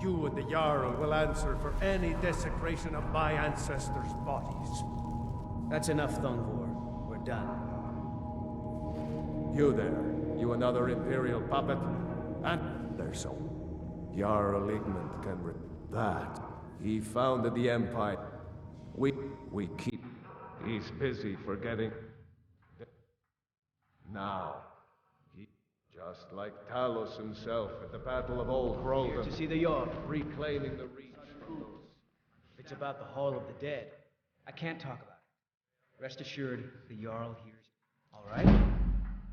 You and the Jarl will answer for any desecration of my ancestors' bodies. That's enough, Thongvor. We're done. You there, you another Imperial puppet? And there's so. Jarl Igmund can that. He founded the Empire. We keep. He's busy forgetting. Now, he, just like Talos himself at the Battle of Old Groven. Here to see the Jarl. Reclaiming the Reach. It's about the Hall of the Dead. I can't talk about it. Rest assured, the Jarl hears it. All right?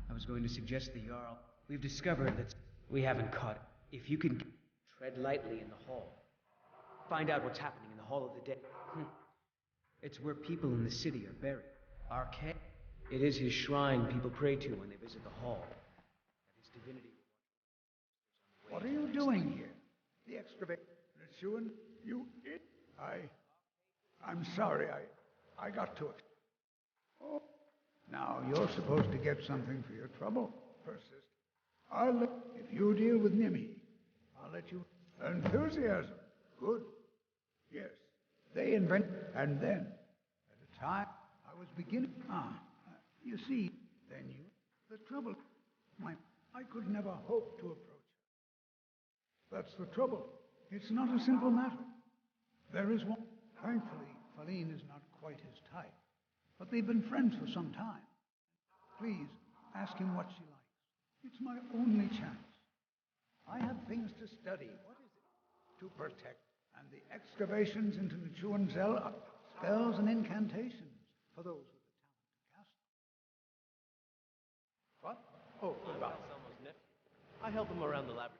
I was going to suggest the Jarl. We've discovered that we haven't caught it. If you can tread lightly in the hall, find out what's happening in the Hall of the Dead. It's where people in the city are buried. Arcade. It is his shrine people pray to when they visit the hall. That his divinity. What are you doing here? The excavation. Nisuin, you it? I'm sorry, I got to it. Oh, now you're supposed to get something for your trouble. Persist. If you deal with Nimi, I'll let you. Enthusiasm. Good. Yes. They invent, and then, at a time, I was beginning. You see, then the trouble. I could never hope to approach her. That's the trouble. It's not a simple matter. There is one. Thankfully, Faline is not quite his type, but they've been friends for some time. Please, ask him what she likes. It's my only chance. I have things to study. What is it? To protect. And the excavations into Nichuan Zell are spells and incantations for those with the talent to cast. What? Oh, right. I help him around the laboratory.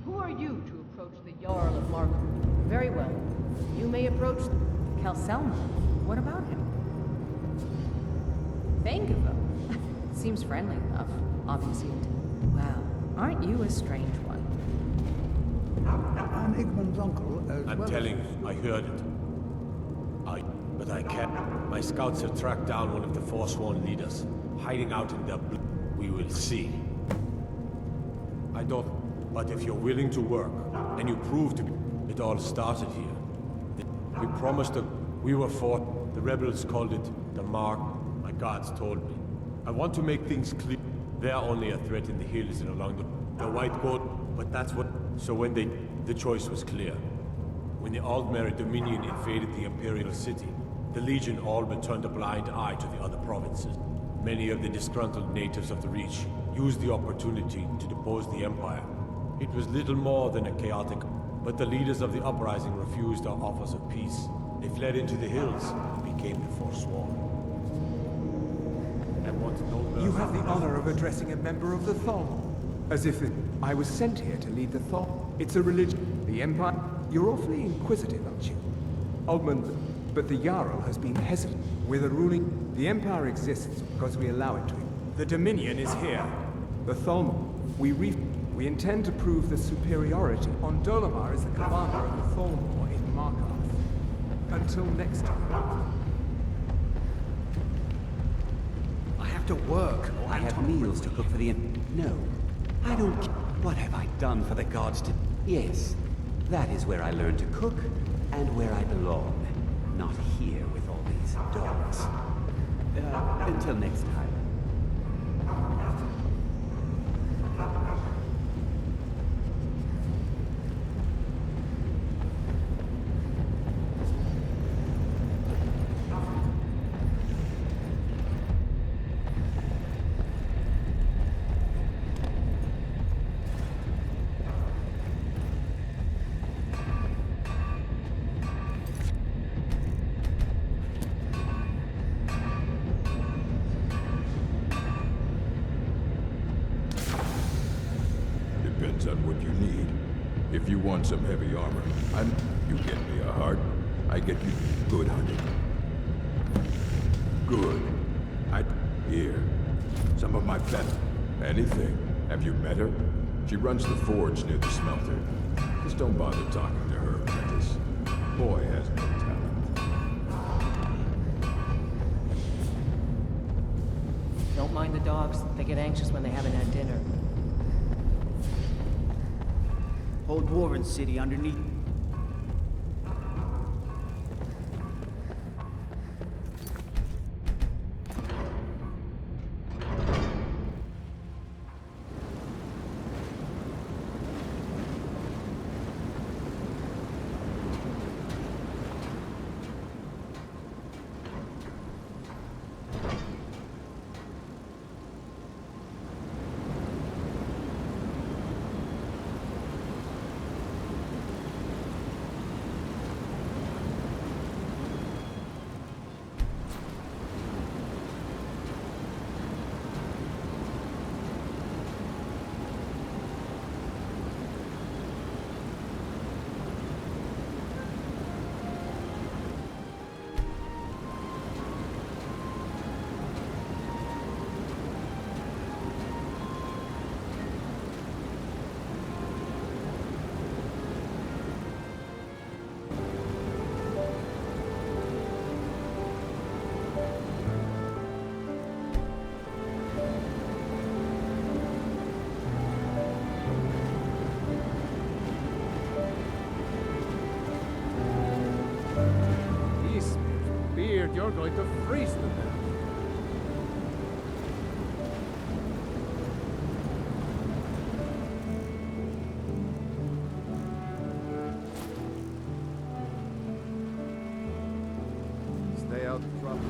Who are you to approach the Jarl of Markham? Very well. You may approach Kelselma. What about him? Bangivo. Seems friendly enough, obviously. Well, aren't you a strange one? I'm Igmund's uncle as I'm well. telling you, I heard it. But I can't. My scouts have tracked down one of the Forsworn leaders, hiding out in their We will see. I don't. But if you're willing to work, and you prove to be, it all started here. We promised that we were fought. The rebels called it the Mark. My gods told me. I want to make things clear. They're only a threat in the hills and along the White Goat, but that's what. So when the choice was clear. When the Aldmeri Dominion invaded the Imperial City, the Legion all but turned a blind eye to the other provinces. Many of the disgruntled natives of the Reach used the opportunity to depose the Empire. It was little more than a chaotic, but the leaders of the uprising refused our offers of peace. They fled into the hills and became the Forsworn. And once no You have the honor of addressing a member of the Thong. As if I was sent here to lead the Thong. It's a religion. The Empire. You're awfully inquisitive, aren't you? Oldman, but the Jarl has been hesitant. We're the ruling. The Empire exists because we allow it to. The Dominion is here. The Thong. We intend to prove the superiority. On Dolomar is the commander of the Thorn in Markarth. Until next time. I have to work. I have meals to cook for the... No. I don't... What have I done for the gods to... Yes. That is where I learned to cook, and where I belong. Not here with all these dogs. Until next time. Depends on what you need. If you want some heavy armor, you get me a heart, I get you good hunting. Good. Here. Some of my best. Anything. Have you met her? She runs the forge near the smelter. Just don't bother talking to her, apprentice. Boy has no talent. Don't mind the dogs. They get anxious when they haven't had dinner. Whole dwarven city underneath. You're going to freeze to death. Stay out of trouble.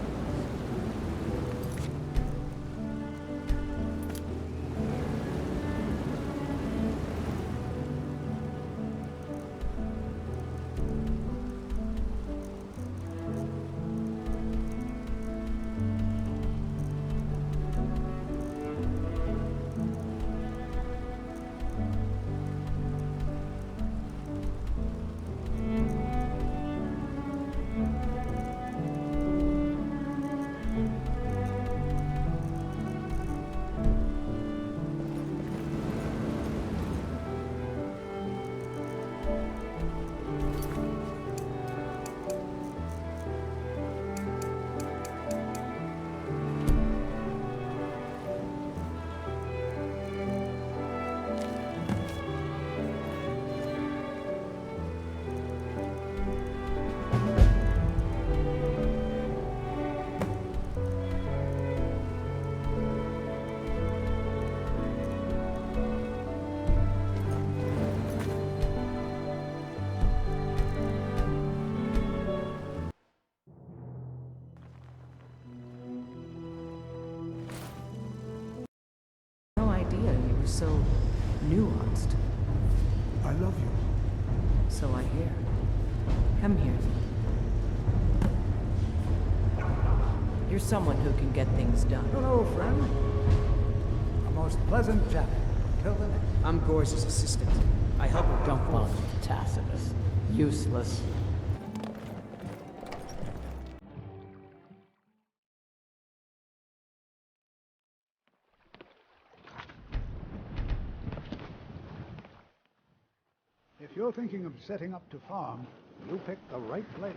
So nuanced. I love you. So I hear. Come here. You're someone who can get things done. Hello, friend. A most pleasant chap. Till the next. I'm Gorse's assistant. I help her dump on Tacitus. Useless. If you're thinking of setting up to farm, you picked the right place.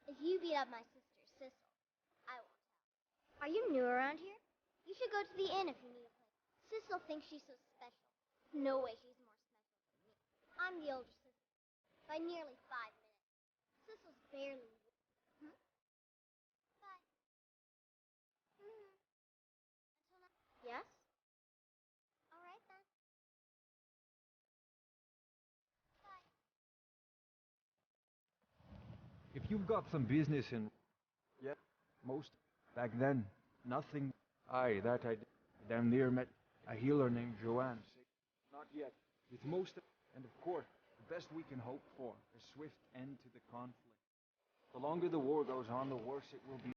If you beat up my sister, Sissel, I won't help. Are you new around here? You should go to the inn if you need a place. Sissel thinks she's so special. No way she's more special than me. I'm the older sister, by nearly 5 minutes. Sissel's barely... Huh? Bye. Until now... Yes? All right, then. Bye. If you've got some business in... Yeah? Most back then, nothing. Aye, that I damn near met a healer named Joanne. Not yet. With most, and of course, the best we can hope for, a swift end to the conflict. The longer the war goes on, the worse it will be.